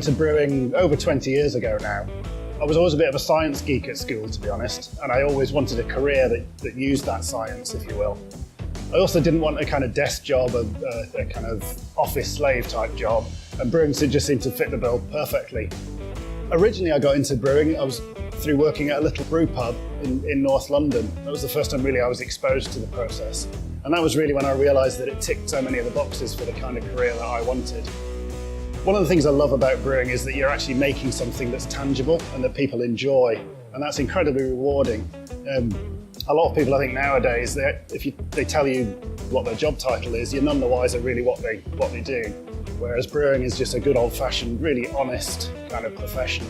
into brewing over 20 years ago now. I was always a bit of a science geek at school, to be honest, and I always wanted a career that used that science, if you will. I also didn't want a kind of desk job, a kind of office slave type job, and brewing just seemed to fit the bill perfectly. Originally I got into brewing, I was through working at a little brew pub in North London. That was the first time really I was exposed to the process. And that was really when I realised that it ticked so many of the boxes for the kind of career that I wanted. One of the things I love about brewing is that you're actually making something that's tangible and that people enjoy, and that's incredibly rewarding. A lot of people, I think nowadays, if they tell you what their job title is, you're none the wiser really what they do. Whereas brewing is just a good old-fashioned, really honest kind of profession.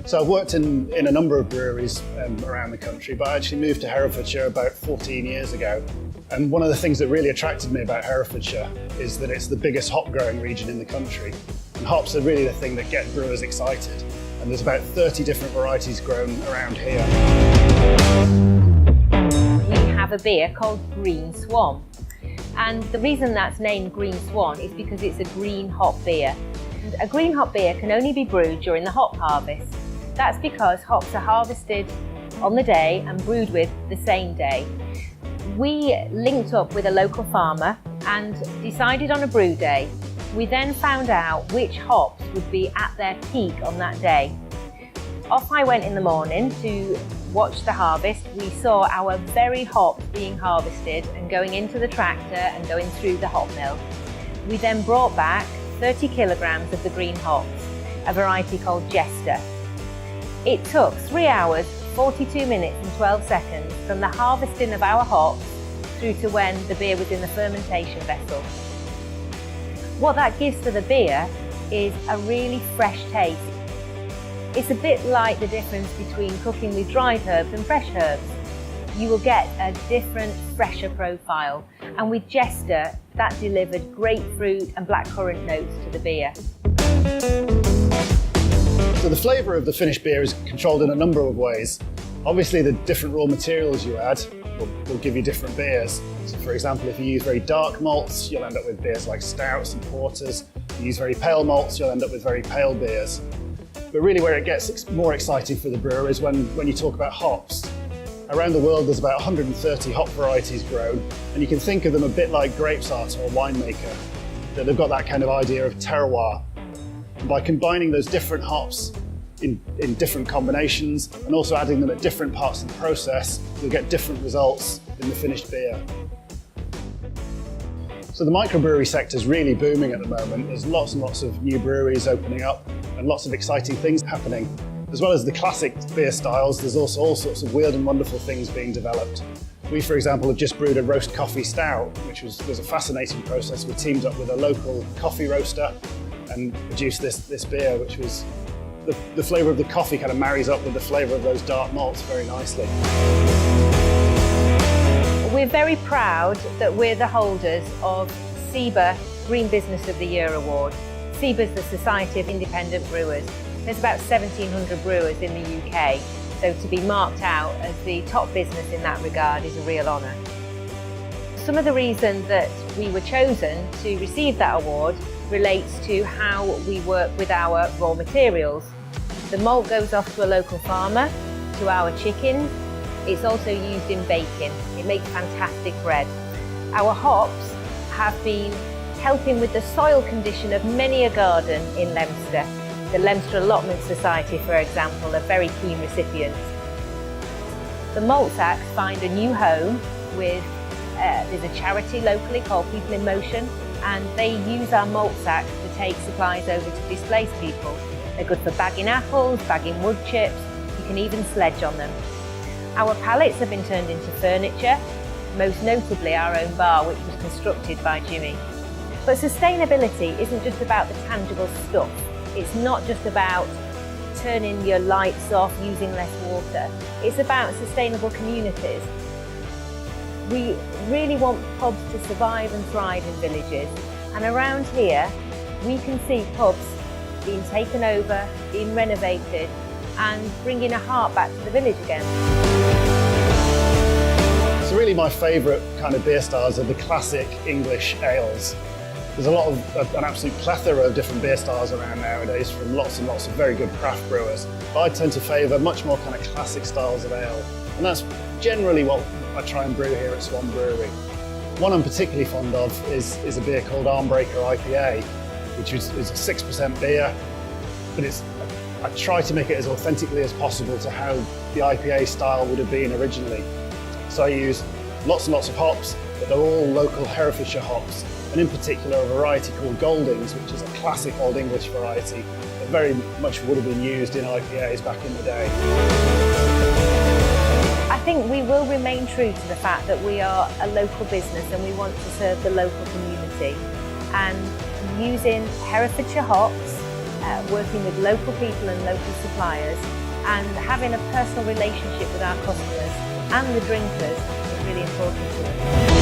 So I've worked in a number of breweries around the country, but I actually moved to Herefordshire about 14 years ago. And one of the things that really attracted me about Herefordshire is that it's the biggest hop growing region in the country. And hops are really the thing that get brewers excited. And there's about 30 different varieties grown around here. We have a beer called Green Swan. And the reason that's named Green Swan is because it's a green hop beer. And a green hop beer can only be brewed during the hop harvest. That's because hops are harvested on the day and brewed with the same day. We linked up with a local farmer and decided on a brew day. We then found out which hops would be at their peak on that day. Off I went in the morning to watch the harvest. We saw our very hops being harvested and going into the tractor and going through the hop mill. We then brought back 30 kilograms of the green hops, a variety called Jester. It took 3 hours, 42 minutes and 12 seconds from the harvesting of our hops through to when the beer was in the fermentation vessel. What that gives to the beer is a really fresh taste. It's a bit like the difference between cooking with dried herbs and fresh herbs. You will get a different, fresher profile. And with Jester, that delivered grapefruit and blackcurrant notes to the beer. So the flavour of the finished beer is controlled in a number of ways. Obviously the different raw materials you add will give you different beers. So for example, if you use very dark malts, you'll end up with beers like stouts and porters. If you use very pale malts, you'll end up with very pale beers. But really where it gets more exciting for the brewer is when you talk about hops. Around the world there's about 130 hop varieties grown, and you can think of them a bit like grapes are to a winemaker. That they've got that kind of idea of terroir. And by combining those different hops in different combinations and also adding them at different parts of the process, you'll get different results in the finished beer. So the microbrewery sector is really booming at the moment. There's lots and lots of new breweries opening up and lots of exciting things happening. As well as the classic beer styles, there's also all sorts of weird and wonderful things being developed. We, for example, have just brewed a roast coffee stout, which was a fascinating process. We teamed up with a local coffee roaster and produced this beer, which was the flavour of the coffee kind of marries up with the flavour of those dark malts very nicely. We're very proud that we're the holders of SIBA Green Business of the Year Award. SIBA is the Society of Independent Brewers. There's about 1,700 brewers in the UK, so to be marked out as the top business in that regard is a real honour. Some of the reason that we were chosen to receive that award relates to how we work with our raw materials. The malt goes off to a local farmer, to our chickens. It's also used in baking. It makes fantastic bread. Our hops have been helping with the soil condition of many a garden in Leominster. The Leominster Allotment Society, for example, are very keen recipients. The malt sacks find a new home with, there's a charity locally called People in Motion, and they use our malt sacks to take supplies over to displaced people. They're good for bagging apples, bagging wood chips. You can even sledge on them. Our pallets have been turned into furniture, most notably our own bar, which was constructed by Jimmy. But sustainability isn't just about the tangible stuff. It's not just about turning your lights off, using less water. It's about sustainable communities. We really want pubs to survive and thrive in villages. And around here, we can see pubs being taken over, being renovated, and bringing a heart back to the village again. So really my favourite kind of beer styles are the classic English ales. There's an absolute plethora of different beer styles around nowadays from lots and lots of very good craft brewers. But I tend to favour much more kind of classic styles of ale, and that's generally what I try and brew here at Swan Brewery. One I'm particularly fond of is a beer called Armbreaker IPA, which is a 6% beer, but I try to make it as authentically as possible to how the IPA style would have been originally. So I use lots and lots of hops, but they're all local Herefordshire hops, and in particular a variety called Goldings, which is a classic Old English variety that very much would have been used in IPAs back in the day. I think we will remain true to the fact that we are a local business and we want to serve the local community, and using Herefordshire hops, working with local people and local suppliers, and having a personal relationship with our customers and the drinkers is really important to us.